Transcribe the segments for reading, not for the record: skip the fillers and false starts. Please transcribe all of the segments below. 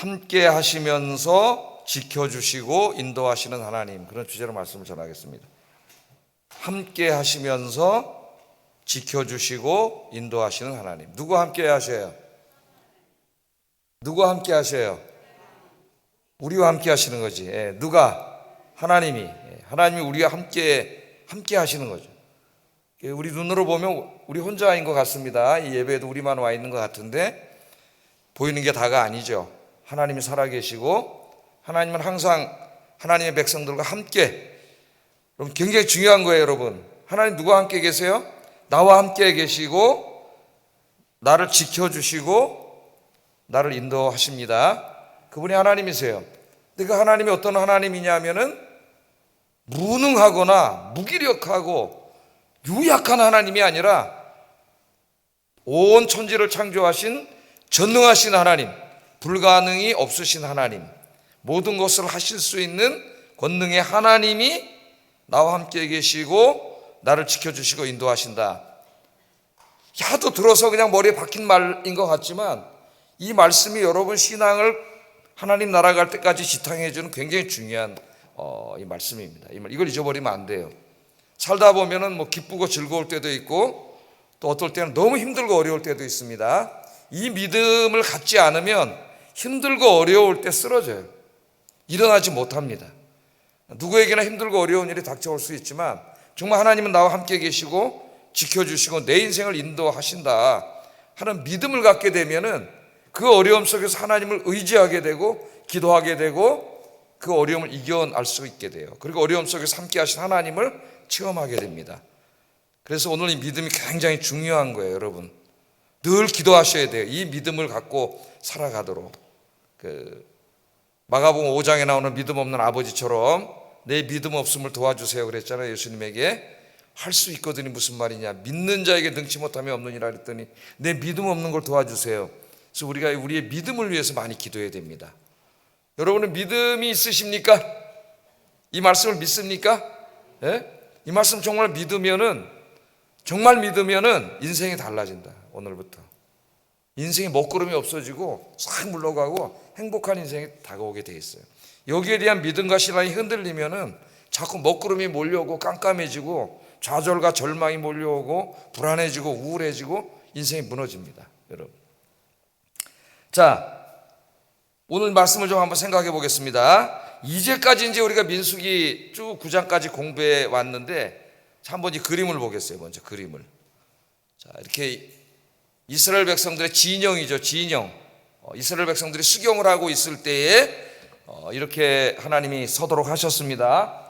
함께 하시면서 지켜주시고 인도하시는 하나님, 그런 주제로 말씀을 전하겠습니다. 함께 하시면서 지켜주시고 인도하시는 하나님. 누구 함께 하셔요? 누구 함께 하셔요? 우리와 함께 하시는 거지. 누가? 하나님이. 하나님이 우리와 함께 하시는 거죠. 우리 눈으로 보면 우리 혼자인 것 같습니다. 이 예배에도 우리만 와 있는 것 같은데 보이는 게 다가 아니죠. 하나님이 살아계시고 하나님은 항상 하나님의 백성들과 함께. 여러분, 굉장히 중요한 거예요. 여러분, 하나님 누구와 함께 계세요? 나와 함께 계시고 나를 지켜주시고 나를 인도하십니다. 그분이 하나님이세요. 근데 그 하나님이 어떤 하나님이냐면은 무능하거나 무기력하고 유약한 하나님이 아니라 온 천지를 창조하신 전능하신 하나님, 불가능이 없으신 하나님, 모든 것을 하실 수 있는 권능의 하나님이 나와 함께 계시고 나를 지켜주시고 인도하신다. 야도 들어서 그냥 머리에 박힌 말인 것 같지만 이 말씀이 여러분 신앙을 하나님 나라 갈 때까지 지탱해 주는 굉장히 중요한 이 말씀입니다. 이걸 잊어버리면 안 돼요. 살다 보면은 뭐 기쁘고 즐거울 때도 있고 또 어떨 때는 너무 힘들고 어려울 때도 있습니다. 이 믿음을 갖지 않으면 힘들고 어려울 때 쓰러져요. 일어나지 못합니다. 누구에게나 힘들고 어려운 일이 닥쳐올 수 있지만 정말 하나님은 나와 함께 계시고 지켜주시고 내 인생을 인도하신다 하는 믿음을 갖게 되면은 그 어려움 속에서 하나님을 의지하게 되고 기도하게 되고 그 어려움을 이겨낼 수 있게 돼요. 그리고 어려움 속에서 함께 하신 하나님을 체험하게 됩니다. 그래서 오늘 이 믿음이 굉장히 중요한 거예요. 여러분, 늘 기도하셔야 돼요. 이 믿음을 갖고 살아가도록. 마가복음 5장에 나오는 믿음 없는 아버지처럼 내 믿음 없음을 도와주세요 그랬잖아요. 예수님에게. 할 수 있거든요. 무슨 말이냐, 믿는 자에게 능치 못함이 없느니라 그랬더니 내 믿음 없는 걸 도와주세요. 그래서 우리가 우리의 믿음을 위해서 많이 기도해야 됩니다. 여러분은 믿음이 있으십니까? 이 말씀을 믿습니까? 예? 이 말씀 정말 믿으면은 인생이 달라진다. 오늘부터 인생의 먹구름이 없어지고 싹 물러가고 행복한 인생이 다가오게 돼 있어요. 여기에 대한 믿음과 신앙이 흔들리면은 자꾸 먹구름이 몰려오고 깜깜해지고 좌절과 절망이 몰려오고 불안해지고 우울해지고 인생이 무너집니다. 여러분, 자, 오늘 말씀을 좀 한번 생각해 보겠습니다. 이제까지 이제 우리가 민수기 쭉 9장까지 공부해 왔는데 한번 이 그림을 보겠어요. 먼저 그림을. 자, 이렇게 이스라엘 백성들의 진영이죠. 진영. 이스라엘 백성들이 수경을 하고 있을 때에 이렇게 하나님이 서도록 하셨습니다.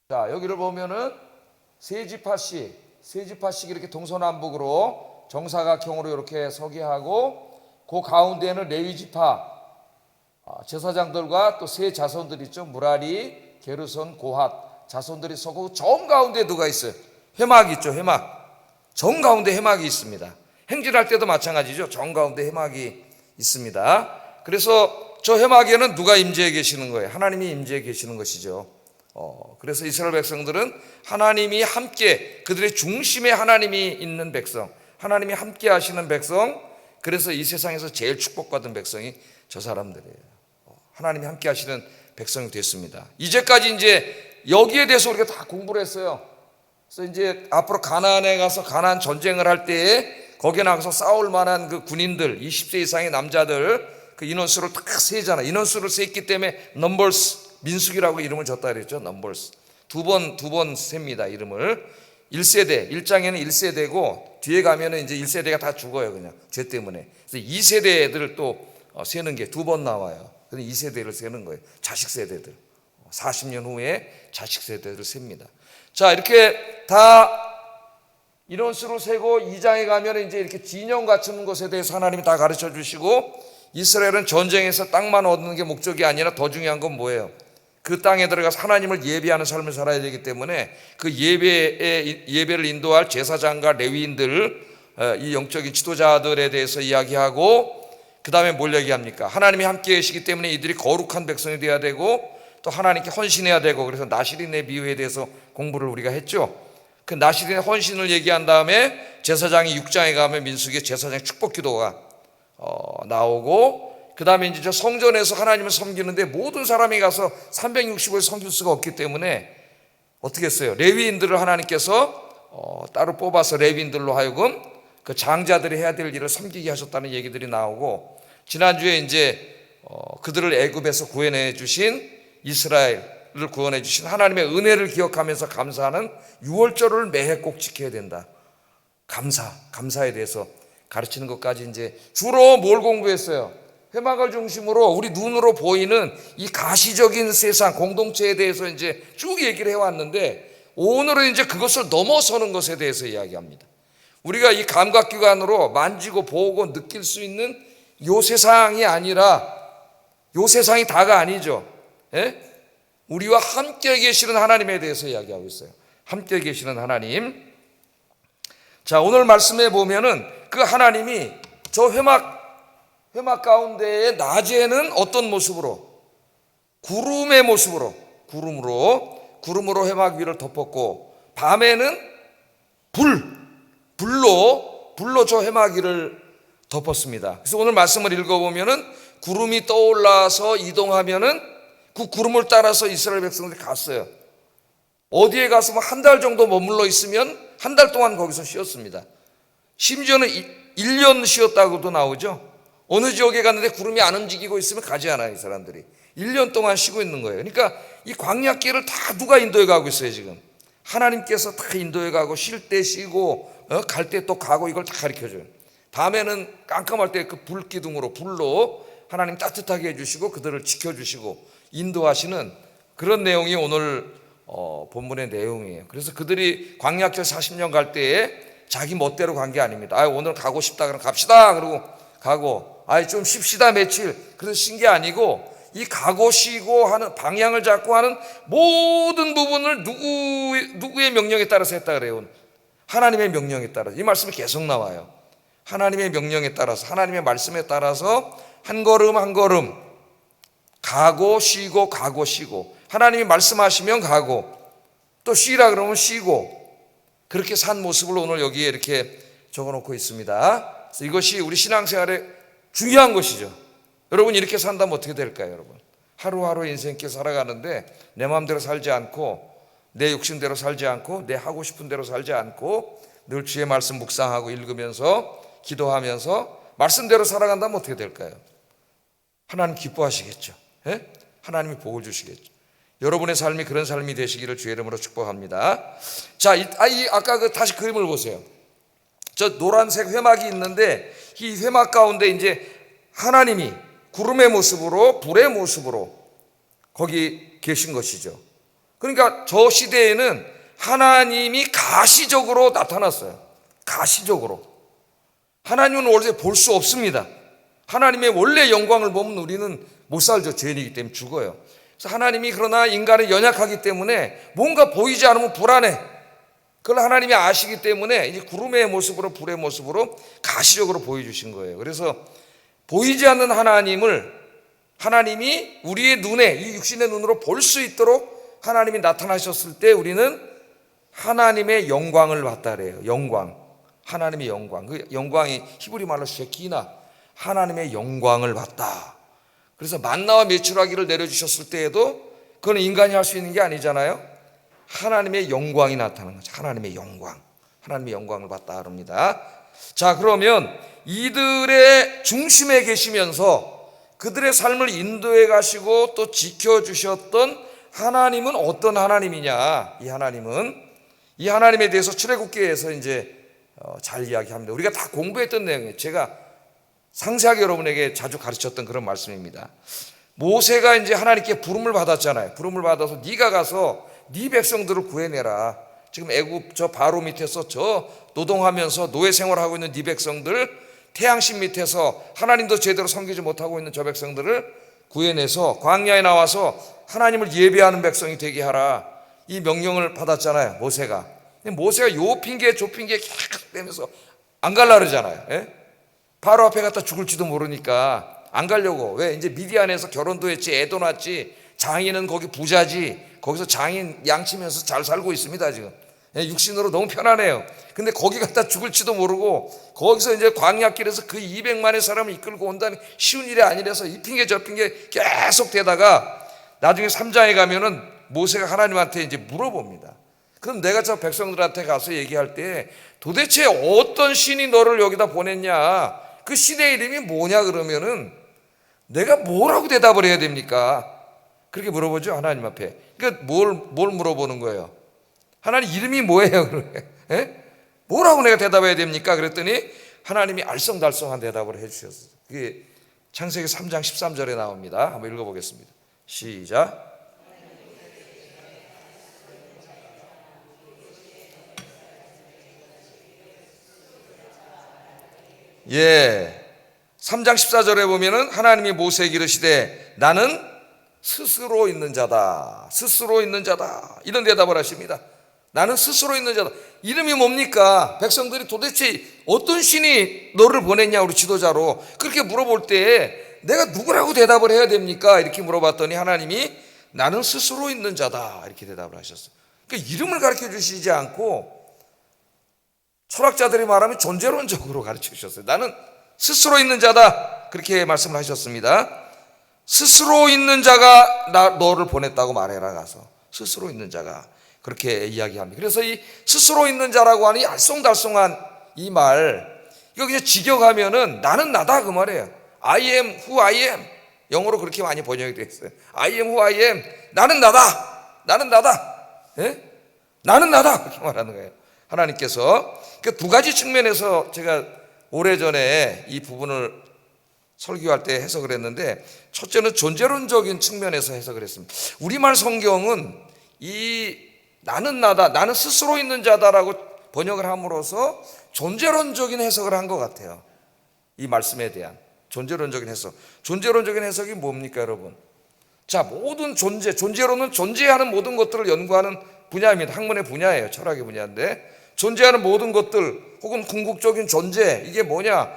자, 여기를 보면은 세지파씩 이렇게 동서남북으로 정사각형으로 이렇게 서게 하고 그 가운데는 레위지파 제사장들과 또 세 자손들 있죠. 무라리, 게르손, 고핫 자손들이 서고 정 가운데 누가 있어요? 회막 있죠. 회막. 정 가운데 회막이 있습니다. 행진할 때도 마찬가지죠. 정 가운데 회막이 있습니다. 그래서 저 회막에는 누가 임재해 계시는 거예요? 하나님이 임재해 계시는 것이죠. 그래서 이스라엘 백성들은 하나님이 함께, 그들의 중심에 하나님이 있는 백성, 하나님이 함께 하시는 백성, 그래서 이 세상에서 제일 축복받은 백성이 저 사람들이에요. 하나님이 함께 하시는 백성이 됐습니다. 이제까지 이제 여기에 대해서 우리가 다 공부를 했어요. 그래서 이제 앞으로 가나안에 가서 가나안 전쟁을 할 때에 거기에 나가서 싸울 만한 그 군인들, 20세 이상의 남자들 그 인원수를 딱 세잖아. 인원수를 셌기 때문에 넘버스, 민수기라고 이름을 줬다 그랬죠. 넘버스. 두 번 셉니다. 이름을. 1세대, 1장에는 1세대고 뒤에 가면은 이제 1세대가 다 죽어요. 그냥 죄 때문에. 그래서 2세대들을 또 세는 게 두 번 나와요. 그래서 2세대를 세는 거예요. 자식 세대들. 40년 후에 자식 세대를 셉니다. 자, 이렇게 다 인원수로 세고 2장에 가면 이제 이렇게 진영 갖추는 것에 대해서 하나님이 다 가르쳐 주시고, 이스라엘은 전쟁에서 땅만 얻는 게 목적이 아니라 더 중요한 건 뭐예요? 그 땅에 들어가서 하나님을 예배하는 삶을 살아야 되기 때문에 그 예배를 인도할 제사장과 레위인들, 이 영적인 지도자들에 대해서 이야기하고, 그 다음에 뭘 얘기합니까? 하나님이 함께 계시기 때문에 이들이 거룩한 백성이 되어야 되고 또 하나님께 헌신해야 되고, 그래서 나시린의 비유에 대해서 공부를 우리가 했죠. 그 나실인의 헌신을 얘기한 다음에 제사장이 6장에 가면 민수기의 제사장 축복 기도가 나오고, 그 다음에 이제 저 성전에서 하나님을 섬기는데 모든 사람이 가서 365일 섬길 수가 없기 때문에 어떻게 했어요? 레위인들을 하나님께서 따로 뽑아서 레위인들로 하여금 그 장자들이 해야 될 일을 섬기게 하셨다는 얘기들이 나오고, 지난주에 이제 그들을 애굽에서 구원해 주신, 이스라엘을 구원해 주신 하나님의 은혜를 기억하면서 감사하는 유월절을 매해 꼭 지켜야 된다. 감사에 대해서 가르치는 것까지 이제 주로 뭘 공부했어요? 회막을 중심으로 우리 눈으로 보이는 이 가시적인 세상 공동체에 대해서 이제 쭉 얘기를 해왔는데, 오늘은 이제 그것을 넘어서는 것에 대해서 이야기합니다. 우리가 이 감각기관으로 만지고 보고 느낄 수 있는 요 세상이 아니라, 요 세상이 다가 아니죠. 예? 우리와 함께 계시는 하나님에 대해서 이야기하고 있어요. 함께 계시는 하나님. 자, 오늘 말씀에 보면은 그 하나님이 저 회막 가운데에 낮에는 어떤 모습으로? 구름의 모습으로, 구름으로 회막 위를 덮었고, 밤에는 불로 저 회막 위를 덮었습니다. 그래서 오늘 말씀을 읽어보면은 구름이 떠올라서 이동하면은 그 구름을 따라서 이스라엘 백성들이 갔어요. 어디에 가서 한 달 정도 머물러 있으면 한 달 동안 거기서 쉬었습니다. 심지어는 1년 쉬었다고도 나오죠. 어느 지역에 갔는데 구름이 안 움직이고 있으면 가지 않아요, 이 사람들이. 1년 동안 쉬고 있는 거예요. 그러니까 이 광야길을 다 누가 인도해 가고 있어요, 지금. 하나님께서 다 인도해 가고, 쉴 때 쉬고, 갈 때 또 가고, 이걸 다 가르쳐 줘요. 밤에는 깜깜할 때 그 불로 하나님 따뜻하게 해주시고 그들을 지켜주시고 인도하시는 그런 내용이 오늘 본문의 내용이에요. 그래서 그들이 광야길 40년 갈 때에 자기 멋대로 간 게 아닙니다. 오늘 가고 싶다 그럼 갑시다 그러고 가고, 좀 쉽시다 며칠 그래서 쉰 게 아니고, 이 가고 쉬고 하는 방향을 잡고 하는 모든 부분을 누구의 명령에 따라서 했다 그래요? 하나님의 명령에 따라서. 이 말씀이 계속 나와요. 하나님의 명령에 따라서, 하나님의 말씀에 따라서 한 걸음 한 걸음 가고 쉬고 가고 쉬고, 하나님이 말씀하시면 가고, 또 쉬라 그러면 쉬고, 그렇게 산 모습을 오늘 여기에 이렇게 적어놓고 있습니다. 그래서 이것이 우리 신앙생활에 중요한 것이죠. 여러분, 이렇게 산다면 어떻게 될까요? 여러분, 하루하루 인생길 살아가는데 내 마음대로 살지 않고, 내 욕심대로 살지 않고, 내 하고 싶은 대로 살지 않고, 늘 주의 말씀 묵상하고 읽으면서 기도하면서 말씀대로 살아간다면 어떻게 될까요? 하나님 기뻐하시겠죠. 예? 하나님이 복을 주시겠죠. 여러분의 삶이 그런 삶이 되시기를 주의 이름으로 축복합니다. 자, 아까 다시 그림을 보세요. 저 노란색 회막이 있는데, 이 회막 가운데 이제 하나님이 구름의 모습으로, 불의 모습으로 거기 계신 것이죠. 그러니까 저 시대에는 하나님이 가시적으로 나타났어요. 가시적으로. 하나님은 원래 볼 수 없습니다. 하나님의 원래 영광을 보면 우리는 못 살죠. 죄인이기 때문에 죽어요. 그래서 하나님이 그러나 인간은 연약하기 때문에 뭔가 보이지 않으면 불안해. 그걸 하나님이 아시기 때문에 이제 구름의 모습으로, 불의 모습으로 가시적으로 보여주신 거예요. 그래서 보이지 않는 하나님이 우리의 눈에, 이 육신의 눈으로 볼 수 있도록 하나님이 나타나셨을 때 우리는 하나님의 영광을 봤다 그래요. 영광. 하나님의 영광. 그 영광이 히브리 말로 쉐키나, 하나님의 영광을 봤다. 그래서 만나와 메추라기를 내려주셨을 때에도 그건 인간이 할 수 있는 게 아니잖아요. 하나님의 영광이 나타나는 거죠. 하나님의 영광. 하나님의 영광을 봤다 그럽니다. 자, 그러면 이들의 중심에 계시면서 그들의 삶을 인도해 가시고 또 지켜주셨던 하나님은 어떤 하나님이냐? 이 하나님에 대해서 출애굽기에서 이제 잘 이야기합니다. 우리가 다 공부했던 내용이에요. 제가 상세하게 여러분에게 자주 가르쳤던 그런 말씀입니다. 모세가 이제 하나님께 부름을 받았잖아요. 부름을 받아서 네가 가서 네 백성들을 구해내라. 지금 애굽 저 바로 밑에서 저 노동하면서 노예 생활하고 있는 네 백성들, 태양신 밑에서 하나님도 제대로 섬기지 못하고 있는 저 백성들을 구해내서 광야에 나와서 하나님을 예배하는 백성이 되게 하라. 이 명령을 받았잖아요, 모세가. 모세가 요 핑계 저 핑계 계속 대면서 안 갈라 그러잖아요. 예? 바로 앞에 갔다 죽을지도 모르니까 안 가려고. 왜? 이제 미디안에서 결혼도 했지, 애도 낳았지, 장인은 거기 부자지, 거기서 장인 양치면서 잘 살고 있습니다 지금. 육신으로 너무 편안해요. 근데 거기 갔다 죽을지도 모르고 거기서 이제 광야길에서 그 200만의 사람을 이끌고 온다는 쉬운 일이 아니라서 이 핑계 저 핑계 계속 되다가 나중에 3장에 가면은 모세가 하나님한테 이제 물어봅니다. 그럼 내가 저 백성들한테 가서 얘기할 때 도대체 어떤 신이 너를 여기다 보냈냐, 그 신의 이름이 뭐냐 그러면은 내가 뭐라고 대답을 해야 됩니까? 그렇게 물어보죠, 하나님 앞에. 그러니까 뭘 물어보는 거예요? 하나님 이름이 뭐예요? 예? 뭐라고 내가 대답해야 됩니까? 그랬더니 하나님이 알쏭달쏭한 대답을 해주셨어요. 그게 창세기 3장 13절에 나옵니다. 한번 읽어보겠습니다. 시작. 예, 3장 14절에 보면은 하나님이 모세에게 이르시되 나는 스스로 있는 자다. 스스로 있는 자다. 이런 대답을 하십니다. 나는 스스로 있는 자다. 이름이 뭡니까? 백성들이 도대체 어떤 신이 너를 보냈냐, 우리 지도자로. 그렇게 물어볼 때 내가 누구라고 대답을 해야 됩니까? 이렇게 물어봤더니 하나님이 나는 스스로 있는 자다. 이렇게 대답을 하셨어요. 그러니까 이름을 가르쳐 주시지 않고 철학자들이 말하면 존재론적으로 가르쳐 주셨어요. 나는 스스로 있는 자다. 그렇게 말씀을 하셨습니다. 스스로 있는 자가 너를 보냈다고 말해라 가서. 스스로 있는 자가 그렇게 이야기합니다. 그래서 이 스스로 있는 자라고 하는 이 알쏭달쏭한 이 말, 이거 그냥 직역하면은 나는 나다 그 말이에요. I am who I am. 영어로 그렇게 많이 번역이 되어 있어요. I am who I am. 나는 나다. 나는 나다. 예? 나는 나다. 그렇게 말하는 거예요. 하나님께서. 그 두 가지 측면에서 제가 오래전에 이 부분을 설교할 때 해석을 했는데, 첫째는 존재론적인 측면에서 해석을 했습니다. 우리말 성경은 이 나는 나다, 나는 스스로 있는 자다라고 번역을 함으로써 존재론적인 해석을 한 것 같아요. 이 말씀에 대한 존재론적인 해석. 존재론적인 해석이 뭡니까, 여러분? 자, 모든 존재론은 존재하는 모든 것들을 연구하는 분야입니다. 학문의 분야예요. 철학의 분야인데, 존재하는 모든 것들 혹은 궁극적인 존재, 이게 뭐냐?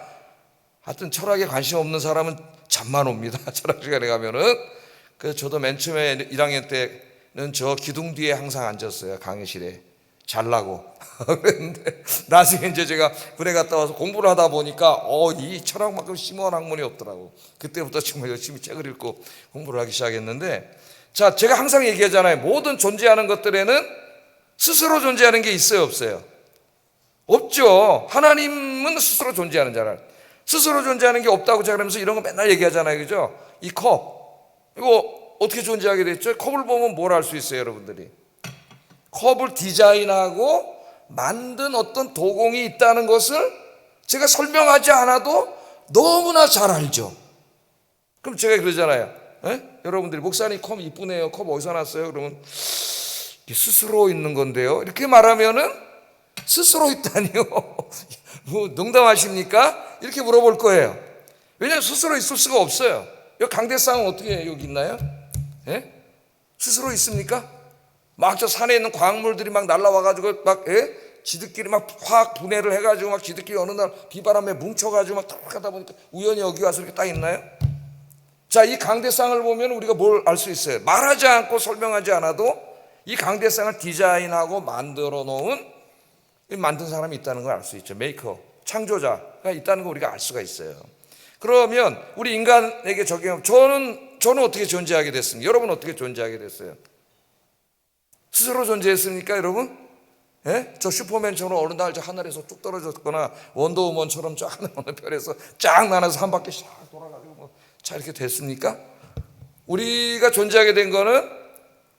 하여튼 철학에 관심 없는 사람은 잠만 옵니다. 철학 시간에 가면은. 그래서 저도 맨 처음에 1학년 때는 저 기둥 뒤에 항상 앉았어요. 강의실에. 잘라고. 그랬는데 나중에 이제 제가 군에 갔다 와서 공부를 하다 보니까 이 철학만큼 심오한 학문이 없더라고. 그때부터 정말 열심히 책을 읽고 공부를 하기 시작했는데, 자, 제가 항상 얘기하잖아요. 모든 존재하는 것들에는 스스로 존재하는 게 있어요, 없어요? 없죠. 하나님은 스스로 존재하는 자라. 스스로 존재하는 게 없다고 제가 그러면서 이런 거 맨날 얘기하잖아요, 그죠? 이 컵, 이거 어떻게 존재하게 됐죠? 컵을 보면 뭘 알 수 있어요, 여러분들이? 컵을 디자인하고 만든 어떤 도공이 있다는 것을 제가 설명하지 않아도 너무나 잘 알죠. 그럼 제가 그러잖아요. 여러분들이 목사님 컵 이쁘네요. 컵 어디서 났어요? 그러면 스스로 있는 건데요. 이렇게 말하면은 스스로 있다니요? 뭐 농담하십니까? 이렇게 물어볼 거예요. 왜냐하면 스스로 있을 수가 없어요. 여기 강대상은 어떻게 여기 있나요? 스스로 있습니까? 막 저 산에 있는 광물들이 막 날라와가지고 막 지들끼리 막 화학 분해를 해가지고 막 지들끼리 어느 날 비바람에 뭉쳐가지고 막 딱 하다 보니까 우연히 여기 와서 이렇게 딱 있나요? 자, 이 강대상을 보면 우리가 뭘 알 수 있어요? 말하지 않고 설명하지 않아도 이 강대상을 디자인하고 만들어 놓은 만든 사람이 있다는 걸 알 수 있죠. 메이커, 창조자가 있다는 걸 우리가 알 수가 있어요. 그러면 우리 인간에게 적용, 저는 어떻게 존재하게 됐습니까? 여러분 어떻게 존재하게 됐어요? 스스로 존재했습니까, 여러분? 저 슈퍼맨처럼 어느 날 저 하늘에서 뚝 떨어졌거나 원더우먼처럼 저 하늘 어느 별에서 쫙 나눠서 한 바퀴 샥 돌아가지고 자 이렇게 됐습니까? 우리가 존재하게 된 거는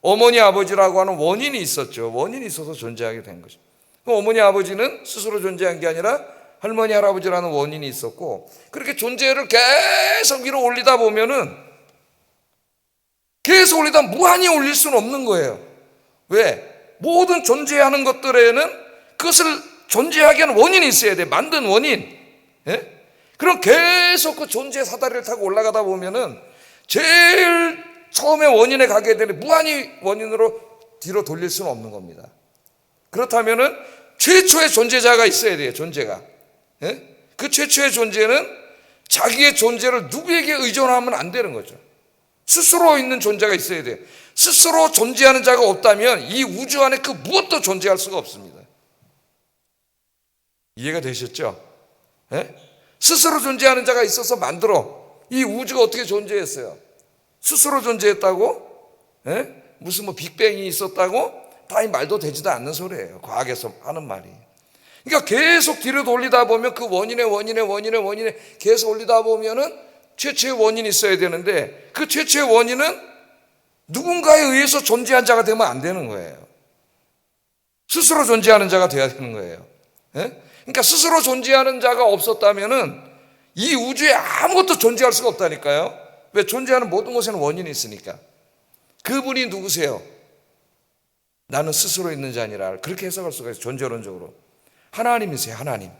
어머니 아버지라고 하는 원인이 있었죠. 원인이 있어서 존재하게 된 거죠. 어머니 아버지는 스스로 존재한 게 아니라 할머니 할아버지라는 원인이 있었고, 그렇게 존재를 계속 위로 올리다 보면은 계속 올리다 무한히 올릴 수는 없는 거예요. 왜? 모든 존재하는 것들에는 그것을 존재하게 하는 원인이 있어야 돼. 만든 원인. 그럼 계속 그 존재 사다리를 타고 올라가다 보면은 제일 처음에 원인에 가게 되는 무한히 원인으로 뒤로 돌릴 수는 없는 겁니다. 그렇다면은 최초의 존재자가 있어야 돼요. 존재가. 그 최초의 존재는 자기의 존재를 누구에게 의존하면 안 되는 거죠. 스스로 있는 존재가 있어야 돼요. 스스로 존재하는 자가 없다면 이 우주 안에 그 무엇도 존재할 수가 없습니다. 이해가 되셨죠? 예? 스스로 존재하는 자가 있어서 만들어. 이 우주가 어떻게 존재했어요? 스스로 존재했다고? 예? 무슨 뭐 빅뱅이 있었다고? 다 이 말도 되지도 않는 소리예요. 과학에서 하는 말이. 그러니까 계속 뒤로 돌리다 보면 그 원인에 계속 올리다 보면은 최초의 원인이 있어야 되는데, 그 최초의 원인은 누군가에 의해서 존재한 자가 되면 안 되는 거예요. 스스로 존재하는 자가 돼야 되는 거예요. 예? 그러니까 스스로 존재하는 자가 없었다면은 이 우주에 아무것도 존재할 수가 없다니까요. 왜? 존재하는 모든 것에는 원인이 있으니까. 그분이 누구세요? 나는 스스로 있는 자니라. 그렇게 해석할 수가 있어요. 존재론적으로. 하나님이세요. 하나님.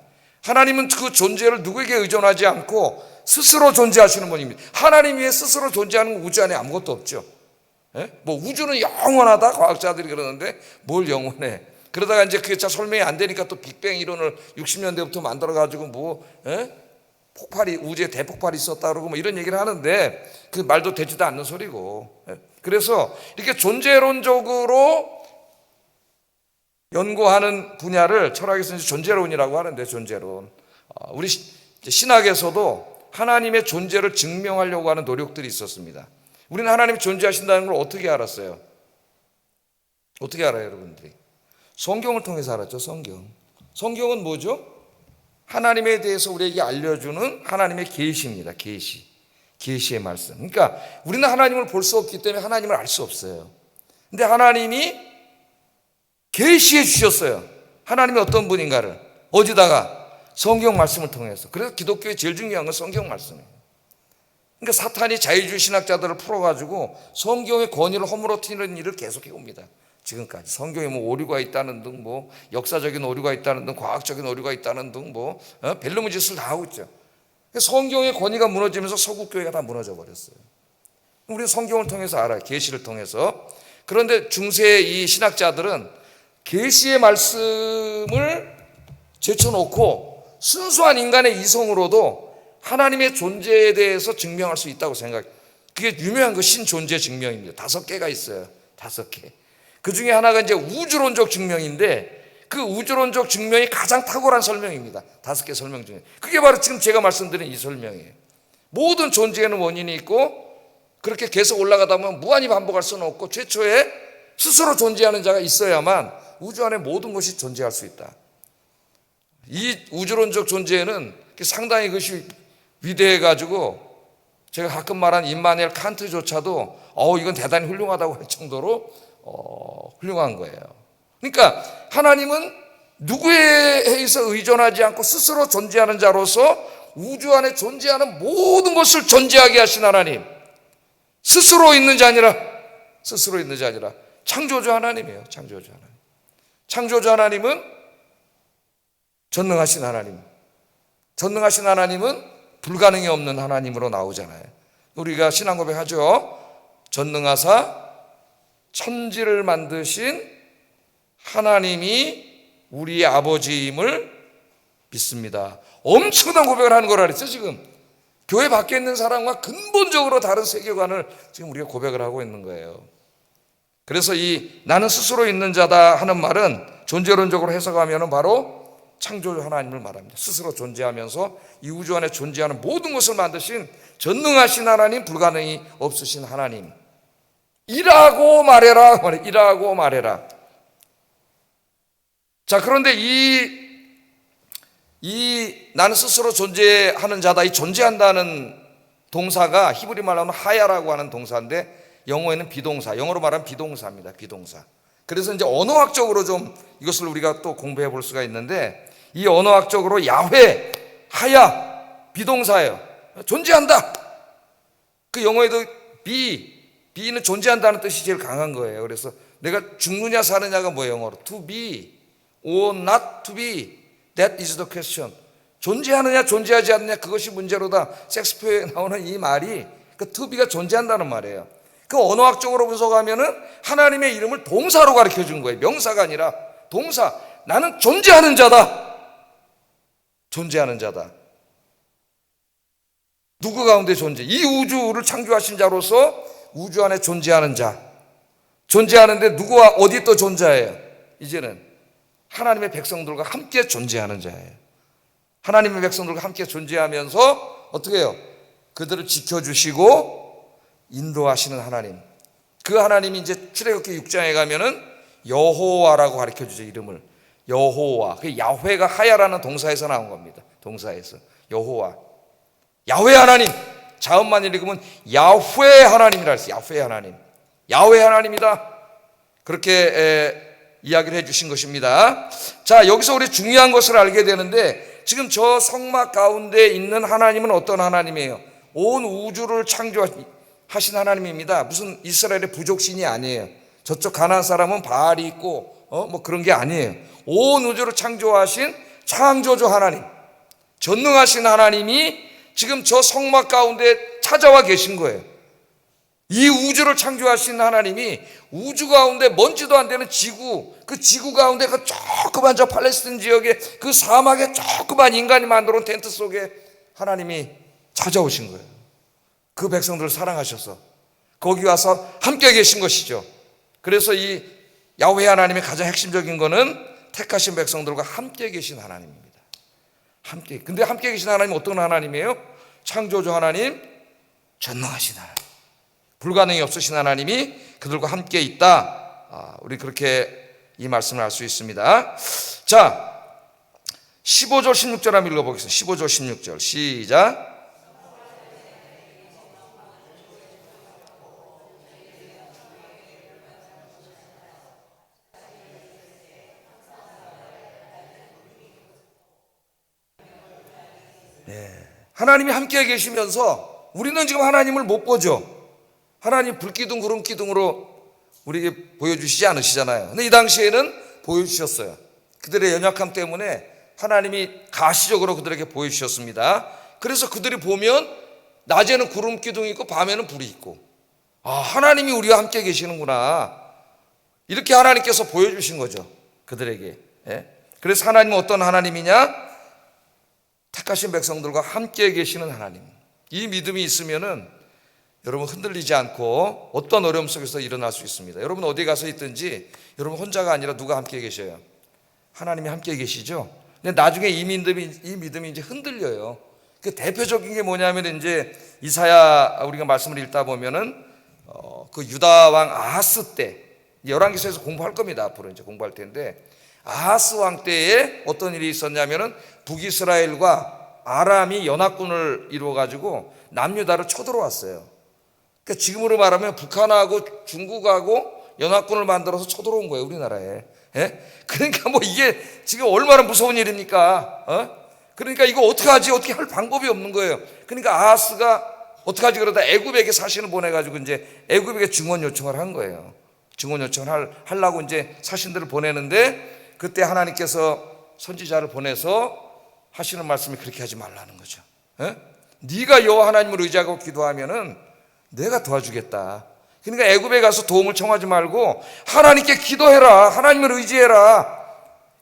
하나님은 그 존재를 누구에게 의존하지 않고 스스로 존재하시는 분입니다. 하나님 위에 스스로 존재하는 우주 안에 아무것도 없죠. 예? 뭐 우주는 영원하다 과학자들이 그러는데 뭘 영원해? 그러다가 이제 그게 잘 설명이 안 되니까 또 빅뱅 이론을 60년대부터 만들어 가지고 뭐 폭발이, 우주에 대폭발이 있었다 그러고 뭐 이런 얘기를 하는데 그 말도 되지도 않는 소리고. 그래서 이렇게 존재론적으로 연구하는 분야를 철학에서 이제 존재론이라고 하는데, 존재론. 우리 신학에서도 하나님의 존재를 증명하려고 하는 노력들이 있었습니다. 우리는 하나님이 존재하신다는 걸 어떻게 알았어요? 어떻게 알아요, 여러분들이? 성경을 통해서 알았죠. 성경은 뭐죠? 하나님에 대해서 우리에게 알려주는 하나님의 계시입니다. 계시의 말씀. 그러니까 우리는 하나님을 볼 수 없기 때문에 하나님을 알 수 없어요. 근데 하나님이 계시해 주셨어요. 하나님이 어떤 분인가를. 어디다가? 성경 말씀을 통해서. 그래서 기독교의 제일 중요한 건 성경 말씀이에요. 그러니까 사탄이 자유주의 신학자들을 풀어가지고 성경의 권위를 허물어뜨리는 일을 계속해 옵니다. 지금까지. 성경에 뭐 오류가 있다는 등, 뭐 역사적인 오류가 있다는 등, 과학적인 오류가 있다는 등, 뭐 별놈의 짓을 다 하고 있죠. 성경의 권위가 무너지면서 서구교회가 다 무너져 버렸어요. 우리는 성경을 통해서 알아요. 계시를 통해서. 그런데 중세의 이 신학자들은 계시의 말씀을 제쳐놓고 순수한 인간의 이성으로도 하나님의 존재에 대해서 증명할 수 있다고 생각해요. 그게 유명한 그 신존재 증명입니다. 5개가 있어요. 5개. 그 중에 하나가 이제 우주론적 증명인데, 그 우주론적 증명이 가장 탁월한 설명입니다. 5개 설명 중에. 그게 바로 지금 제가 말씀드린 이 설명이에요. 모든 존재에는 원인이 있고, 그렇게 계속 올라가다 보면 무한히 반복할 수는 없고, 최초에 스스로 존재하는 자가 있어야만 우주 안에 모든 것이 존재할 수 있다. 이 우주론적 존재는 상당히 그것이 위대해가지고 제가 가끔 말하는 임마누엘 칸트조차도 이건 대단히 훌륭하다고 할 정도로 훌륭한 거예요. 그러니까 하나님은 누구에 의해서 의존하지 않고 스스로 존재하는 자로서 우주 안에 존재하는 모든 것을 존재하게 하신 하나님. 스스로 있는 자 아니라 창조주 하나님이에요. 창조주 하나님은 전능하신 하나님. 전능하신 하나님은 불가능이 없는 하나님으로 나오잖아요. 우리가 신앙 고백하죠. 전능하사 천지를 만드신 하나님이 우리 아버지임을 믿습니다. 엄청난 고백을 하는 거라 그랬죠. 지금 교회 밖에 있는 사람과 근본적으로 다른 세계관을 지금 우리가 고백을 하고 있는 거예요. 그래서 이 나는 스스로 있는 자다 하는 말은 존재론적으로 해석하면 바로 창조주 하나님을 말합니다. 스스로 존재하면서 이 우주 안에 존재하는 모든 것을 만드신 전능하신 하나님, 불가능이 없으신 하나님. 일하고 말해라. 일하고 말해라. 자, 그런데 이 나는 스스로 존재하는 자다, 이 존재한다는 동사가 히브리 말로 하면 하야라고 하는 동사인데 영어에는 비동사, 영어로 말하면 비동사입니다. 비동사. 그래서 이제 언어학적으로 좀 이것을 우리가 또 공부해 볼 수가 있는데, 이 언어학적으로 야훼, 하야, 비동사예요. 존재한다. 그 영어에도 be는 존재한다는 뜻이 제일 강한 거예요. 그래서 내가 죽느냐 사느냐가 뭐예요, 영어로? To be or not to be, that is the question. 존재하느냐 존재하지 않느냐 그것이 문제로다. 셰익스피어에 나오는 이 말이 그 to be가 존재한다는 말이에요. 그 언어학적으로 분석하면은 하나님의 이름을 동사로 가르쳐 준 거예요. 명사가 아니라 동사. 나는 존재하는 자다. 존재하는 자다. 누구 가운데 존재? 이 우주를 창조하신 자로서 우주 안에 존재하는 자. 존재하는데 누구와 어디 또 존재해요? 이제는 하나님의 백성들과 함께 존재하는 자예요. 하나님의 백성들과 함께 존재하면서 어떻게 해요? 그들을 지켜주시고 인도하시는 하나님. 그 하나님이 이제 출애굽기 6장에 가면은 여호와라고 가르쳐주죠. 이름을 여호와. 그 야훼가 하야라는 동사에서 나온 겁니다. 동사에서 여호와, 야훼 하나님. 자음만 읽으면 야훼 하나님이라 했어요. 야훼 하나님, 야훼 하나님이다. 그렇게 이야기를 해주신 것입니다. 자, 여기서 우리 중요한 것을 알게 되는데, 지금 저 성막 가운데 있는 하나님은 어떤 하나님이에요? 온 우주를 창조하신 하나님입니다. 무슨 이스라엘의 부족신이 아니에요. 저쪽 가나안 사람은 바알이 있고 뭐 그런 게 아니에요. 온 우주를 창조하신 창조주 하나님, 전능하신 하나님이 지금 저 성막 가운데 찾아와 계신 거예요. 이 우주를 창조하신 하나님이 우주 가운데 먼지도 안 되는 지구, 그 지구 가운데 그 조그만 저 팔레스틴 지역에 그 사막에 조그만 인간이 만들어 놓은 텐트 속에 하나님이 찾아오신 거예요. 그 백성들을 사랑하셔서 거기 와서 함께 계신 것이죠. 그래서 이 야훼 하나님의 가장 핵심적인 거는 택하신 백성들과 함께 계신 하나님입니다. 함께. 근데 함께 계신 하나님은 어떤 하나님이에요? 창조주 하나님, 전능하신 하나님, 불가능이 없으신 하나님이 그들과 함께 있다. 우리 그렇게 이 말씀을 알 수 있습니다. 자, 15절 16절 한번 읽어보겠습니다. 15절 16절 시작. 하나님이 함께 계시면서 우리는 지금 하나님을 못 보죠. 하나님 불기둥 구름 기둥으로 우리에게 보여주시지 않으시잖아요. 근데 이 당시에는 보여주셨어요. 그들의 연약함 때문에 하나님이 가시적으로 그들에게 보여주셨습니다. 그래서 그들이 보면 낮에는 구름 기둥이 있고 밤에는 불이 있고, 하나님이 우리와 함께 계시는구나, 이렇게 하나님께서 보여주신 거죠, 그들에게. 그래서 하나님은 어떤 하나님이냐? 택하신 백성들과 함께 계시는 하나님. 이 믿음이 있으면은 여러분 흔들리지 않고 어떤 어려움 속에서 일어날 수 있습니다. 여러분 어디 가서 있든지 여러분 혼자가 아니라 누가 함께 계셔요? 하나님이 함께 계시죠. 근데 나중에 이 믿음이 이제 흔들려요. 그 대표적인 게 뭐냐면 이제 이사야 우리가 말씀을 읽다 보면은 그 유다 왕 아하스 때, 열왕기서에서 공부할 겁니다. 앞으로 이제 공부할 텐데, 아하스 왕 때에 어떤 일이 있었냐면은 북이스라엘과 아람이 연합군을 이루어 가지고 남유다를 쳐들어왔어요. 그러니까 지금으로 말하면 북한하고 중국하고 연합군을 만들어서 쳐들어온 거예요, 우리나라에. 그러니까 뭐 이게 지금 얼마나 무서운 일입니까? 그러니까 이거 어떻게 하지? 어떻게 할 방법이 없는 거예요. 그러니까 아하스가 어떻게 하지? 그러다 애굽에게 사신을 보내가지고 이제 애굽에게 증원 요청을 한 거예요. 증원 요청을 하려고 이제 사신들을 보내는데, 그때 하나님께서 선지자를 보내서 하시는 말씀이 그렇게 하지 말라는 거죠. 네가 여호와 하나님을 의지하고 기도하면은 내가 도와주겠다. 그러니까 애굽에 가서 도움을 청하지 말고 하나님께 기도해라, 하나님을 의지해라.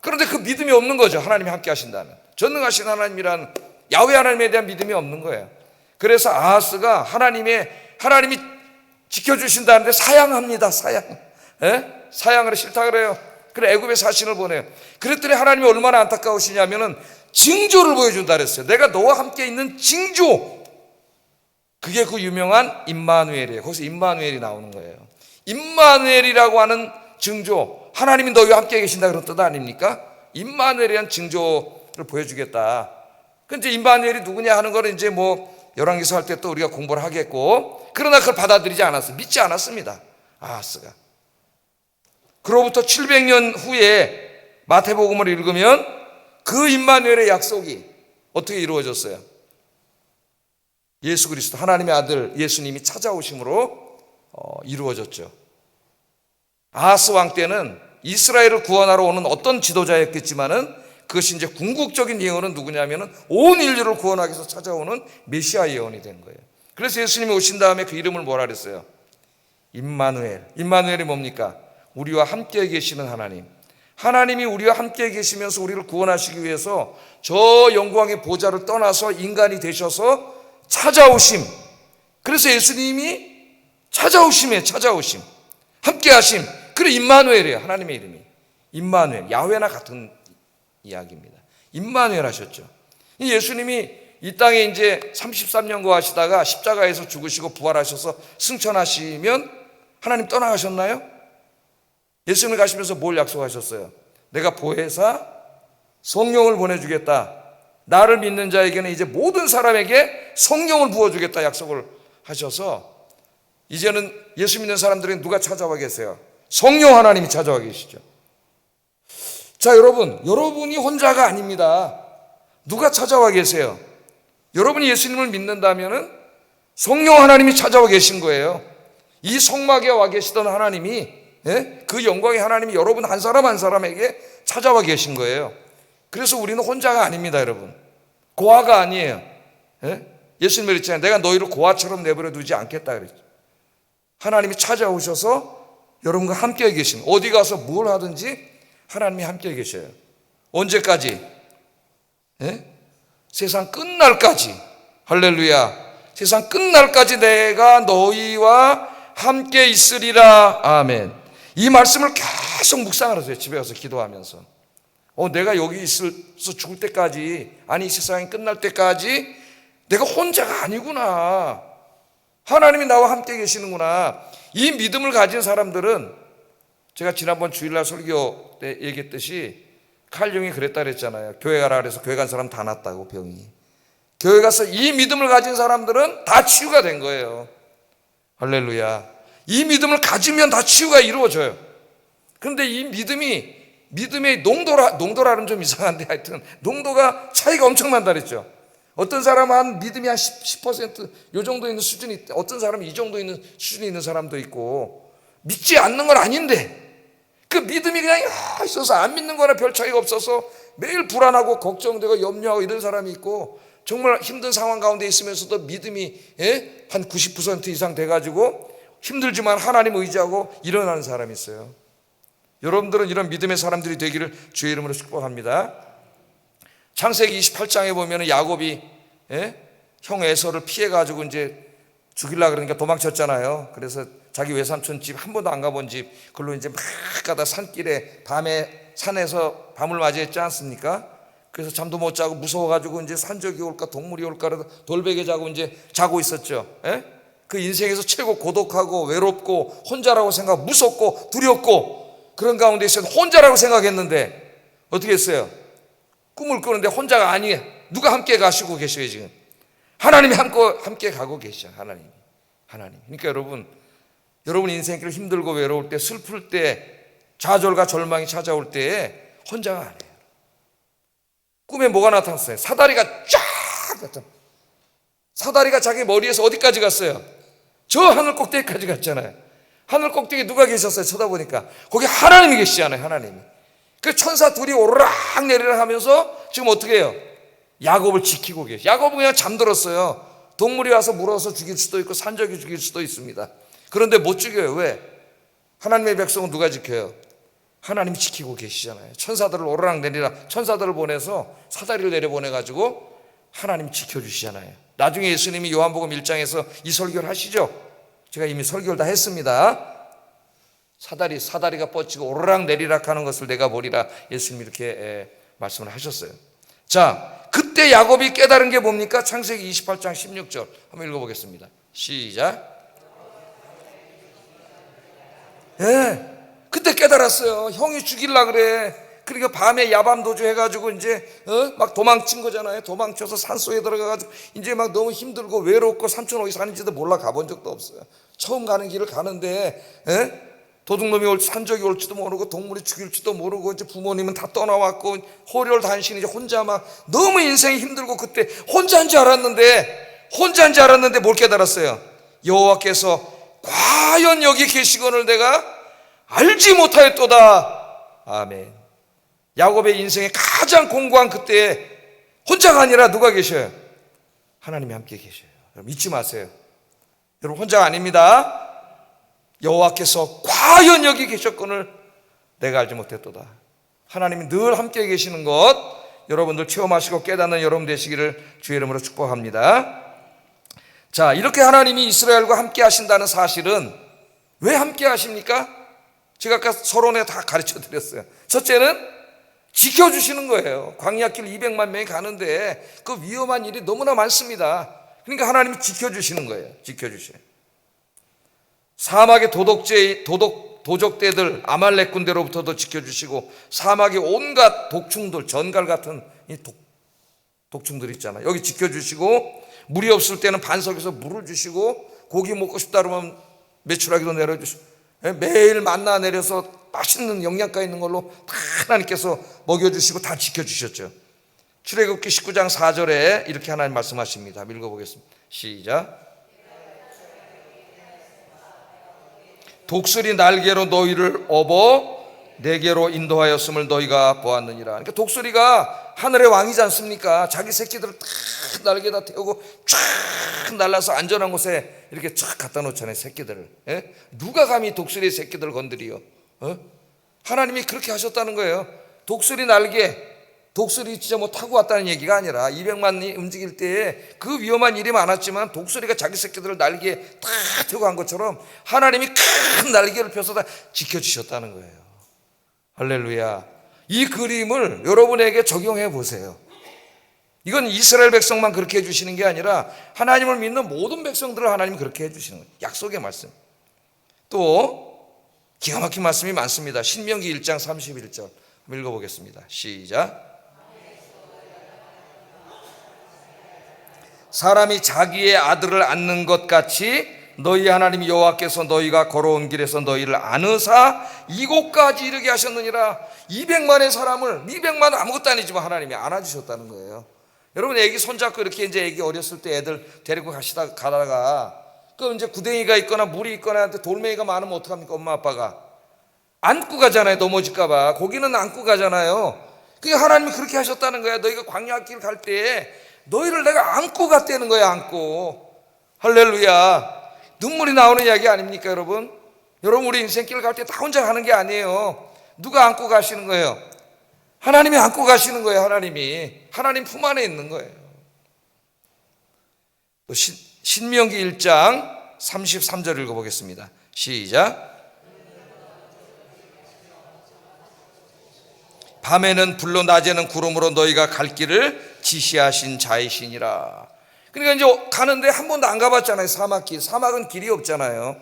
그런데 그 믿음이 없는 거죠. 하나님이 함께 하신다면, 전능하신 하나님이란 야훼 하나님에 대한 믿음이 없는 거예요. 그래서 아하스가 하나님이 지켜주신다는데 사양합니다. 사양을 싫다 그래요. 그래 애굽에 사신을 보내요. 그랬더니 하나님이 얼마나 안타까우시냐면은 징조를 보여준다 그랬어요. 내가 너와 함께 있는 징조. 그게 그 유명한 임마누엘이에요. 거기서 임마누엘이 나오는 거예요. 임마누엘이라고 하는 징조, 하나님이 너희와 함께 계신다 그런 뜻 아닙니까? 임마누엘이란 징조를 보여주겠다. 근데 임마누엘이 누구냐 하는 거는 이제 뭐 열왕기서 할 때 또 우리가 공부를 하겠고, 그러나 그걸 받아들이지 않았어요. 믿지 않았습니다, 아하스가. 그로부터 700년 후에 마태복음을 읽으면 그 임마누엘의 약속이 어떻게 이루어졌어요? 예수 그리스도, 하나님의 아들 예수님이 찾아오심으로 이루어졌죠. 아하스 왕 때는 이스라엘을 구원하러 오는 어떤 지도자였겠지만은 그것이 이제 궁극적인 예언은 누구냐면은 온 인류를 구원하기 위해서 찾아오는 메시아 예언이 된 거예요. 그래서 예수님이 오신 다음에 그 이름을 뭐라 그랬어요? 임마누엘. 임마누엘이 뭡니까? 우리와 함께 계시는 하나님. 하나님이 우리와 함께 계시면서 우리를 구원하시기 위해서 저 영광의 보좌를 떠나서 인간이 되셔서 찾아오심. 그래서 예수님이 찾아오심이에요. 찾아오심, 함께 하심. 그래 임마누엘이에요. 하나님의 이름이 임마누엘, 야훼나 같은 이야기입니다. 임마누엘 하셨죠. 이 예수님이 이 땅에 이제 33년 거하시다가 십자가에서 죽으시고 부활하셔서 승천하시면 하나님 떠나가셨나요? 예수님이 가시면서 뭘 약속하셨어요? 내가 보혜사 성령을 보내주겠다. 나를 믿는 자에게는 이제 모든 사람에게 성령을 부어주겠다 약속을 하셔서 이제는 예수 믿는 사람들은 누가 찾아와 계세요? 성령 하나님이 찾아와 계시죠. 자, 여러분이 혼자가 아닙니다. 누가 찾아와 계세요? 여러분이 예수님을 믿는다면은 성령 하나님이 찾아와 계신 거예요. 이 성막에 와 계시던 하나님이, 그 영광의 하나님이 여러분 한 사람 한 사람에게 찾아와 계신 거예요. 그래서 우리는 혼자가 아닙니다, 여러분. 고아가 아니에요. 예수님이 그랬잖아요. 내가 너희를 고아처럼 내버려 두지 않겠다 그랬죠. 하나님이 찾아오셔서 여러분과 함께 계신, 어디 가서 뭘 하든지 하나님이 함께 계셔요. 언제까지? 세상 끝날까지. 할렐루야. 세상 끝날까지 내가 너희와 함께 있으리라. 아멘. 이 말씀을 계속 묵상을 하세요. 집에 가서 기도하면서. 내가 여기 있어서 죽을 때까지, 아니 세상이 끝날 때까지 내가 혼자가 아니구나. 하나님이 나와 함께 계시는구나. 이 믿음을 가진 사람들은, 제가 지난번 주일날 설교 때 얘기했듯이 칼 융이 그랬다 그랬잖아요. 교회 가라 그래서 교회 간 사람 다 났다고, 병이. 교회 가서 이 믿음을 가진 사람들은 다 치유가 된 거예요. 할렐루야. 이 믿음을 가지면 다 치유가 이루어져요. 그런데 이 믿음의 농도라는 좀 이상한데, 하여튼 농도가 차이가 엄청난다 그랬죠. 어떤 사람은 믿음이 한 10%, 요 정도 있는 수준이 있다. 어떤 사람은 이 정도 있는 수준이 있는 사람도 있고, 믿지 않는 건 아닌데 그 믿음이 그냥 있어서 안 믿는 거나 별 차이가 없어서 매일 불안하고 걱정되고 염려하고 이런 사람이 있고, 정말 힘든 상황 가운데 있으면서도 믿음이 한 90% 이상 돼가지고 힘들지만 하나님 의지하고 일어나는 사람이 있어요. 여러분들은 이런 믿음의 사람들이 되기를 주의 이름으로 축복합니다. 창세기 28장에 보면 야곱이 형 에서를 피해가지고 이제 죽이려고 그러니까 도망쳤잖아요. 그래서 자기 외삼촌 집, 한 번도 안 가본 집, 그걸로 이제 막 가다 산길에 밤에 산에서 밤을 맞이했지 않습니까? 그래서 잠도 못 자고 무서워가지고 이제 산적이 올까 동물이 올까 그래서 돌베개 자고 이제 자고 있었죠. 그 인생에서 최고 고독하고 외롭고 혼자라고 생각, 무섭고 두렵고 그런 가운데 있어서 혼자라고 생각했는데 어떻게 했어요? 꿈을 꾸는데 혼자가 아니에요. 누가 함께 가시고 계셔요 지금. 하나님이 함께 가고 계셔. 하나님. 그러니까 여러분 인생길 힘들고 외로울 때, 슬플 때, 좌절과 절망이 찾아올 때 혼자가 아니에요. 꿈에 뭐가 나타났어요? 사다리가 쫙 나타나. 사다리가 자기 머리에서 어디까지 갔어요? 저 하늘 꼭대기까지 갔잖아요. 하늘 꼭대기에 누가 계셨어요? 쳐다보니까 거기 하나님이 계시잖아요. 하나님이. 그 천사 둘이 오르락 내리락 하면서 지금 어떻게 해요? 야곱을 지키고 계시. 야곱은 그냥 잠들었어요. 동물이 와서 물어서 죽일 수도 있고 산적이 죽일 수도 있습니다. 그런데 못 죽여요. 왜? 하나님의 백성은 누가 지켜요? 하나님이 지키고 계시잖아요. 천사들을 오르락 내리락, 천사들을 보내서 사다리를 내려보내가지고 하나님이 지켜주시잖아요. 나중에 예수님이 요한복음 1장에서 이 설교를 하시죠. 제가 이미 설교를 다 했습니다. 사다리가 뻗치고 오르락 내리락 하는 것을 내가 보리라. 예수님이 이렇게 말씀을 하셨어요. 자, 그때 야곱이 깨달은 게 뭡니까? 창세기 28장 16절 한번 읽어보겠습니다. 시작. 그때 깨달았어요. 형이 죽이려고 그래. 그러니까 밤에 야밤도주 해가지고 이제 막 도망친 거잖아요. 도망쳐서 산속에 들어가가지고 이제 막 너무 힘들고 외롭고 삼촌 어디 사는지도 몰라. 가본 적도 없어요. 처음 가는 길을 가는데 도둑놈이 올지 산적이 올지도 모르고 동물이 죽일지도 모르고 이제 부모님은 다 떠나왔고 호렬단신 이제 혼자 막 너무 인생이 힘들고 그때 혼자인 줄 알았는데 뭘 깨달았어요? 여호와께서 과연 여기 계시거늘 내가 알지 못하였도다. 아멘. 야곱의 인생에 가장 공고한 그때에 혼자가 아니라 누가 계셔요? 하나님이 함께 계셔요. 여러분 잊지 마세요. 여러분 혼자가 아닙니다. 여호와께서 과연 여기 계셨거늘 내가 알지 못했도다. 하나님이 늘 함께 계시는 것 여러분들 체험하시고 깨닫는 여러분 되시기를 주의 이름으로 축복합니다. 자, 이렇게 하나님이 이스라엘과 함께 하신다는 사실은 왜 함께 하십니까? 제가 아까 서론에 다 가르쳐 드렸어요. 첫째는 지켜주시는 거예요. 광야길 200만 명이 가는데 그 위험한 일이 너무나 많습니다. 그러니까 하나님이 지켜주시는 거예요. 지켜주셔요. 사막의 도적대들 아말렉 군대로부터도 지켜주시고, 사막의 온갖 독충들, 전갈 같은 이 독충들 있잖아요. 여기 지켜주시고, 물이 없을 때는 반석에서 물을 주시고, 고기 먹고 싶다 그러면 메추라기도 내려주시고, 매일 만나 내려서 맛있는 영양가 있는 걸로 다 하나님께서 먹여주시고 다 지켜주셨죠. 출애굽기 19장 4절에 이렇게 하나님 말씀하십니다. 읽어보겠습니다. 시작. 독수리 날개로 너희를 업어 내게로 인도하였음을 너희가 보았느니라. 그러니까 독수리가 하늘의 왕이지 않습니까? 자기 새끼들을 다 날개다 태우고 쫙 날라서 안전한 곳에 이렇게 쫙 갖다 놓잖아요, 새끼들을. 예? 누가 감히 독수리의 새끼들을 건드리요? 하나님이 그렇게 하셨다는 거예요. 독수리 날개, 독수리 진짜 뭐 타고 왔다는 얘기가 아니라 200만이 움직일 때에 그 위험한 일이 많았지만 독수리가 자기 새끼들을 날개에 다 태우고 간 것처럼 하나님이 큰 날개를 펴서 다 지켜주셨다는 거예요. 할렐루야. 이 그림을 여러분에게 적용해 보세요. 이건 이스라엘 백성만 그렇게 해주시는 게 아니라 하나님을 믿는 모든 백성들을 하나님이 그렇게 해주시는 거예요. 약속의 말씀. 또 기가 막힌 말씀이 많습니다. 신명기 1장 31절 읽어보겠습니다. 시작. 사람이 자기의 아들을 안는 것 같이 너희 하나님 여호와께서 너희가 걸어온 길에서 너희를 안으사 이곳까지 이르게 하셨느니라. 200만의 사람을, 200만은 아무것도 아니지만 하나님이 안아주셨다는 거예요. 여러분, 애기 손잡고 이렇게 이제 애기 어렸을 때 애들 데리고 가다가 그 이제 구덩이가 있거나 물이 있거나 돌멩이가 많으면 어떡합니까? 엄마 아빠가 안고 가잖아요. 넘어질까봐. 거기는 안고 가잖아요. 그게 하나님이 그렇게 하셨다는 거야. 너희가 광야길 갈 때 너희를 내가 안고 갔다는 거야. 안고. 할렐루야. 눈물이 나오는 이야기 아닙니까, 여러분? 여러분, 우리 인생길 갈 때 다 혼자 가는 게 아니에요. 누가 안고 가시는 거예요? 하나님이 안고 가시는 거예요. 하나님 품 안에 있는 거예요. 또 신명기 1장 33절 읽어보겠습니다. 시작. 밤에는 불로 낮에는 구름으로 너희가 갈 길을 지시하신 자이시니라. 그러니까 이제 가는데 한 번도 안 가봤잖아요. 사막길. 사막은 길이 없잖아요.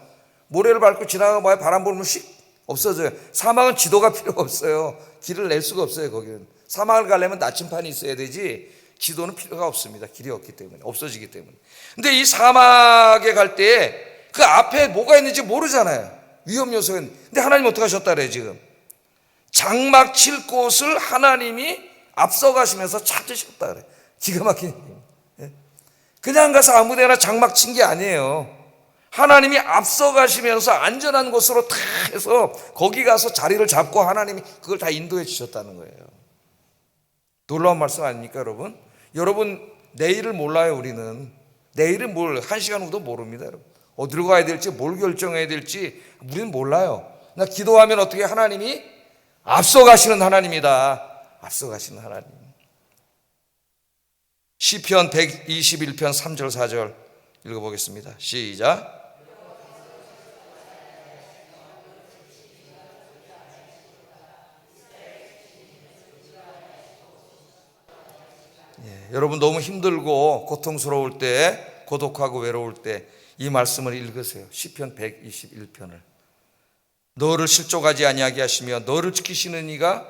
모래를 밟고 지나가 봐야 바람 불면 휙 없어져요. 사막은 지도가 필요 없어요. 길을 낼 수가 없어요. 거기는 사막을 가려면 나침판이 있어야 되지 지도는 필요가 없습니다. 길이 없기 때문에, 없어지기 때문에. 근데 이 사막에 갈 때 그 앞에 뭐가 있는지 모르잖아요. 위험 요소가 있는데. 근데 하나님 어떻게 하셨다 그래요? 지금 장막 칠 곳을 하나님이 앞서가시면서 찾으셨다 그래. 기가 막힌 일이에요. 그냥 가서 아무데나 장막 친 게 아니에요. 하나님이 앞서가시면서 안전한 곳으로 다 해서 거기 가서 자리를 잡고 하나님이 그걸 다 인도해 주셨다는 거예요. 놀라운 말씀 아닙니까, 여러분? 여러분, 내일을 몰라요. 우리는 내일은 뭘 1시간 후도 모릅니다. 여러분, 어디로 가야 될지, 뭘 결정해야 될지 우리는 몰라요. 나 기도하면 어떻게 하나님이 앞서가시는 하나님이다. 앞서가시는 하나님. 시편 121편 3절 4절 읽어보겠습니다. 시작. 여러분, 너무 힘들고 고통스러울 때, 고독하고 외로울 때 이 말씀을 읽으세요. 시편 121편을. 너를 실족하지 아니하게 하시며 너를 지키시는 이가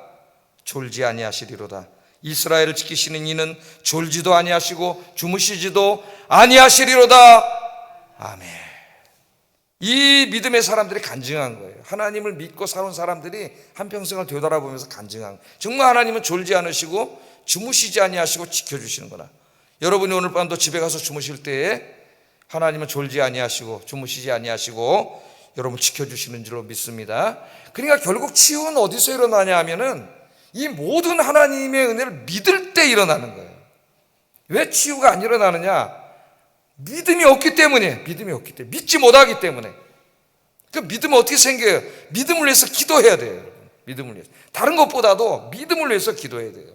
졸지 아니하시리로다. 이스라엘을 지키시는 이는 졸지도 아니하시고 주무시지도 아니하시리로다. 아멘. 이 믿음의 사람들이 간증한 거예요. 하나님을 믿고 살아온 사람들이 한평생을 되돌아보면서 간증한 거예요. 정말 하나님은 졸지 않으시고 주무시지 아니하시고 지켜주시는구나. 여러분이 오늘 밤도 집에 가서 주무실 때에 하나님은 졸지 아니하시고 주무시지 아니하시고 여러분 지켜주시는 줄로 믿습니다. 그러니까 결국 치유는 어디서 일어나냐 하면은 이 모든 하나님의 은혜를 믿을 때 일어나는 거예요. 왜 치유가 안 일어나느냐? 믿음이 없기 때문에. 믿음이 없기 때문에. 믿지 못하기 때문에. 그 믿음은 어떻게 생겨요? 믿음을 위해서 기도해야 돼요. 믿음을 위해서. 다른 것보다도 믿음을 위해서 기도해야 돼요.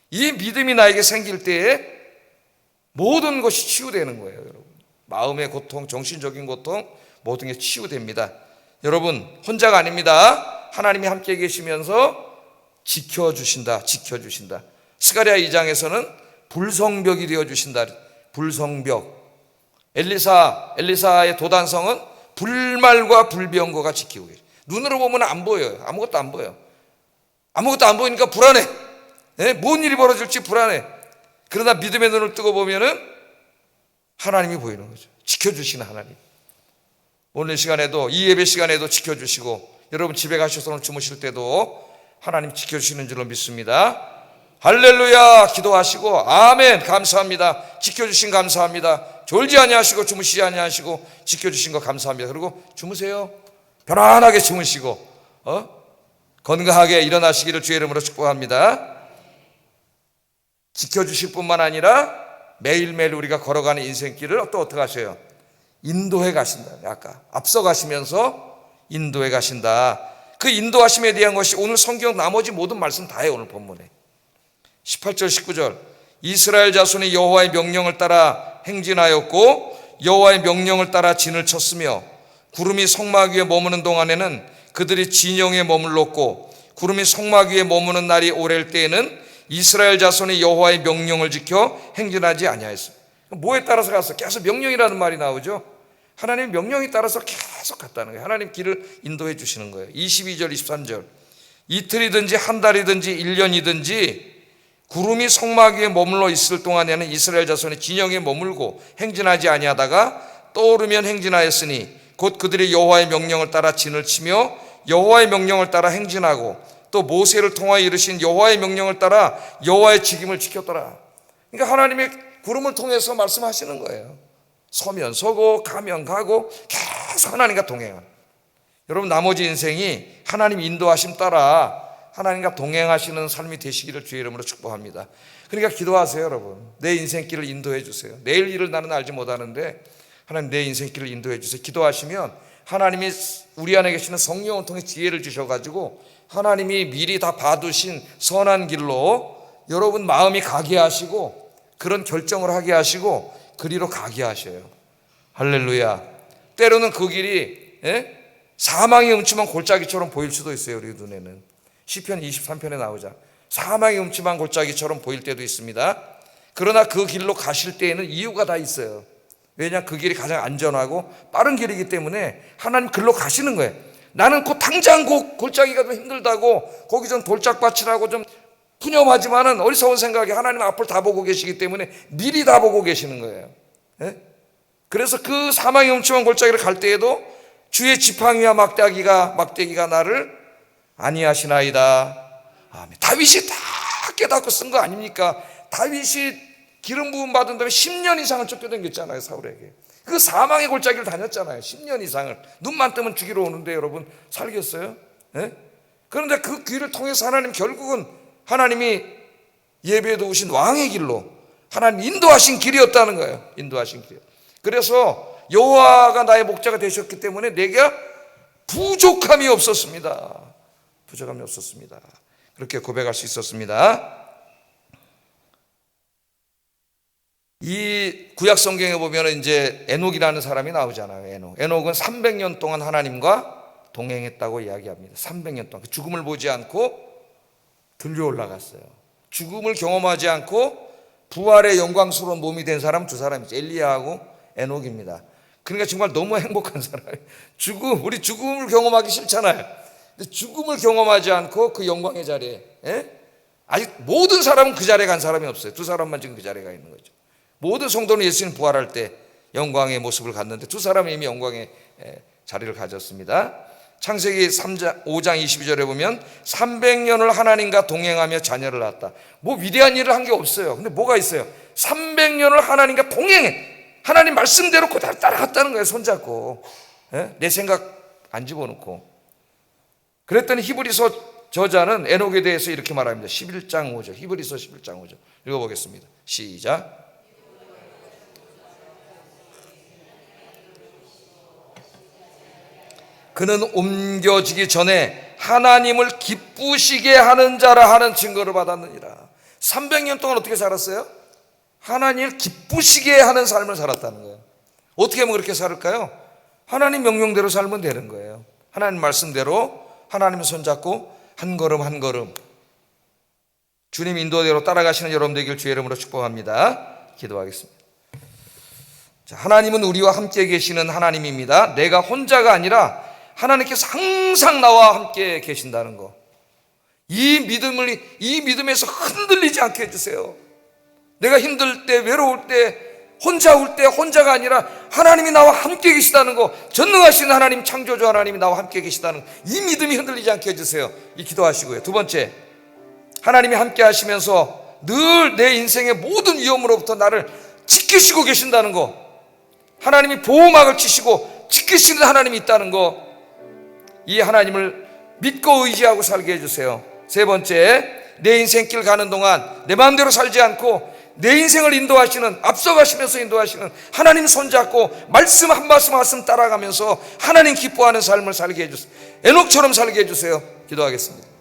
이 믿음이 나에게 생길 때에 모든 것이 치유되는 거예요, 여러분. 마음의 고통, 정신적인 고통, 모든 게 치유됩니다. 여러분, 혼자가 아닙니다. 하나님이 함께 계시면서 지켜주신다, 지켜주신다. 스가랴 2장에서는 불성벽이 되어주신다. 불성벽. 엘리사의 도단성은 불말과 불병거가 지키고 계세요. 눈으로 보면 안 보여요. 아무것도 안 보여요. 아무것도 안 보이니까 불안해. 뭔 일이 벌어질지 불안해. 그러나 믿음의 눈을 뜨고 보면은 하나님이 보이는 거죠. 지켜주시는 하나님. 오늘 시간에도, 이 예배 시간에도 지켜주시고, 여러분 집에 가셔서 주무실 때도 하나님 지켜주시는 줄로 믿습니다. 할렐루야. 기도하시고 아멘. 감사합니다. 지켜주신 감사합니다. 졸지 아니하시고 주무시지 아니하시고 지켜주신 거 감사합니다. 그리고 주무세요. 편안하게 주무시고 건강하게 일어나시기를 주의 이름으로 축복합니다. 지켜주실 뿐만 아니라 매일매일 우리가 걸어가는 인생길을 또 어떻게 하셔요? 인도해 가신다. 아까 앞서 가시면서 인도해 가신다. 그 인도하심에 대한 것이 오늘 성경 나머지 모든 말씀 다예요. 오늘 본문에 18절 19절 이스라엘 자손이 여호와의 명령을 따라 행진하였고 여호와의 명령을 따라 진을 쳤으며 구름이 성막 위에 머무는 동안에는 그들이 진영에 머물렀고 구름이 성막 위에 머무는 날이 오랠 때에는 이스라엘 자손이 여호와의 명령을 지켜 행진하지 아니하였습니다. 뭐에 따라서 갔어? 계속 명령이라는 말이 나오죠. 하나님 명령에 따라서 계속 갔다는 거예요. 하나님 길을 인도해 주시는 거예요. 22절 23절 이틀이든지 한 달이든지 1년이든지 구름이 성막 위에 머물러 있을 동안에는 이스라엘 자손이 진영에 머물고 행진하지 아니하다가 떠오르면 행진하였으니 곧 그들이 여호와의 명령을 따라 진을 치며 여호와의 명령을 따라 행진하고 또 모세를 통하여 이르신 여호와의 명령을 따라 여호와의 직임을 지켰더라. 그러니까 하나님의 구름을 통해서 말씀하시는 거예요. 서면 서고 가면 가고 계속 하나님과 동행하는. 여러분 나머지 인생이 하나님 인도하심 따라 하나님과 동행하시는 삶이 되시기를 주의 이름으로 축복합니다. 그러니까 기도하세요. 여러분 내 인생길을 인도해 주세요. 내일 일을 나는 알지 못하는데 하나님 내 인생길을 인도해 주세요. 기도하시면 하나님이 우리 안에 계시는 성령을 통해 지혜를 주셔가지고 하나님이 미리 다 봐두신 선한 길로 여러분 마음이 가게 하시고 그런 결정을 하게 하시고 그리로 가게 하셔요. 할렐루야. 때로는 그 길이 사망의 음침한 골짜기처럼 보일 수도 있어요. 우리 눈에는 시편 23편에 나오자 사망의 음침한 골짜기처럼 보일 때도 있습니다. 그러나 그 길로 가실 때에는 이유가 다 있어요. 왜냐? 그 길이 가장 안전하고 빠른 길이기 때문에 하나님 길로 가시는 거예요. 나는 곧 당장 골짜기가 좀 힘들다고 거기 좀 돌짝밭이라고 좀 푸념하지만은 어리석은 생각에 하나님 앞을 다 보고 계시기 때문에 미리 다 보고 계시는 거예요. 그래서 그 사망의 음침한 골짜기를 갈 때에도 주의 지팡이와 막대기가 나를 아니하시나이다. 아멘. 다윗이 다 깨닫고 쓴 거 아닙니까? 다윗이 기름 부음 받은 다음에 10년 이상을 쫓겨다녔잖아요. 사울에게. 그 사망의 골짜기를 다녔잖아요. 10년 이상을. 눈만 뜨면 죽이러 오는데 여러분 살겠어요? 그런데 그 길을 통해서 하나님 결국은 하나님이 예배에 두신 왕의 길로 하나님 인도하신 길이었다는 거예요. 인도하신 길. 그래서 여호와가 나의 목자가 되셨기 때문에 내가 부족함이 없었습니다. 부족함이 없었습니다. 그렇게 고백할 수 있었습니다. 이 구약 성경에 보면 이제 에녹이라는 사람이 나오잖아요. 에녹은 300년 동안 하나님과 동행했다고 이야기합니다. 300년 동안 죽음을 보지 않고 들려 올라갔어요. 죽음을 경험하지 않고 부활의 영광스러운 몸이 된 사람 두 사람이죠. 엘리야하고 에녹입니다. 그러니까 정말 너무 행복한 사람이에요. 우리 죽음을 경험하기 싫잖아요. 근데 죽음을 경험하지 않고 그 영광의 자리에 아직 모든 사람은 그 자리에 간 사람이 없어요. 두 사람만 지금 그 자리에 가 있는 거죠. 모든 성도는 예수님 부활할 때 영광의 모습을 갖는데 두 사람이 이미 영광의 자리를 가졌습니다. 창세기 5장 22절에 보면 300년을 하나님과 동행하며 자녀를 낳았다. 뭐 위대한 일을 한 게 없어요. 근데 뭐가 있어요? 300년을 하나님과 동행해. 하나님 말씀대로 그대로 따라갔다는 거예요. 손잡고. 내 생각 안 집어넣고. 그랬더니 히브리서 저자는 에녹에 대해서 이렇게 말합니다. 11장 5절. 히브리서 11장 5절. 읽어보겠습니다. 시작. 그는 옮겨지기 전에 하나님을 기쁘시게 하는 자라 하는 증거를 받았느니라. 300년 동안 어떻게 살았어요? 하나님을 기쁘시게 하는 삶을 살았다는 거예요. 어떻게 하면 그렇게 살을까요? 하나님 명령대로 살면 되는 거예요. 하나님 말씀대로 하나님을 손잡고 한 걸음 한 걸음 주님 인도대로 따라가시는 여러분 되길 주의 이름으로 축복합니다. 기도하겠습니다. 자, 하나님은 우리와 함께 계시는 하나님입니다. 내가 혼자가 아니라 하나님께서 항상 나와 함께 계신다는 거, 이 믿음에서 흔들리지 않게 해주세요. 내가 힘들 때, 외로울 때, 혼자 울 때 혼자가 아니라 하나님이 나와 함께 계시다는 거, 전능하신 하나님, 창조주 하나님이 나와 함께 계시다는 거, 이 믿음이 흔들리지 않게 해주세요. 이 기도하시고요. 두 번째, 하나님이 함께 하시면서 늘 내 인생의 모든 위험으로부터 나를 지키시고 계신다는 거, 하나님이 보호막을 치시고 지키시는 하나님이 있다는 거, 이 하나님을 믿고 의지하고 살게 해주세요. 세 번째, 내 인생길 가는 동안 내 마음대로 살지 않고 내 인생을 인도하시는, 앞서가시면서 인도하시는 하나님 손잡고 말씀 한 말씀 한 말씀 따라가면서 하나님 기뻐하는 삶을 살게 해주세요. 에녹처럼 살게 해주세요. 기도하겠습니다.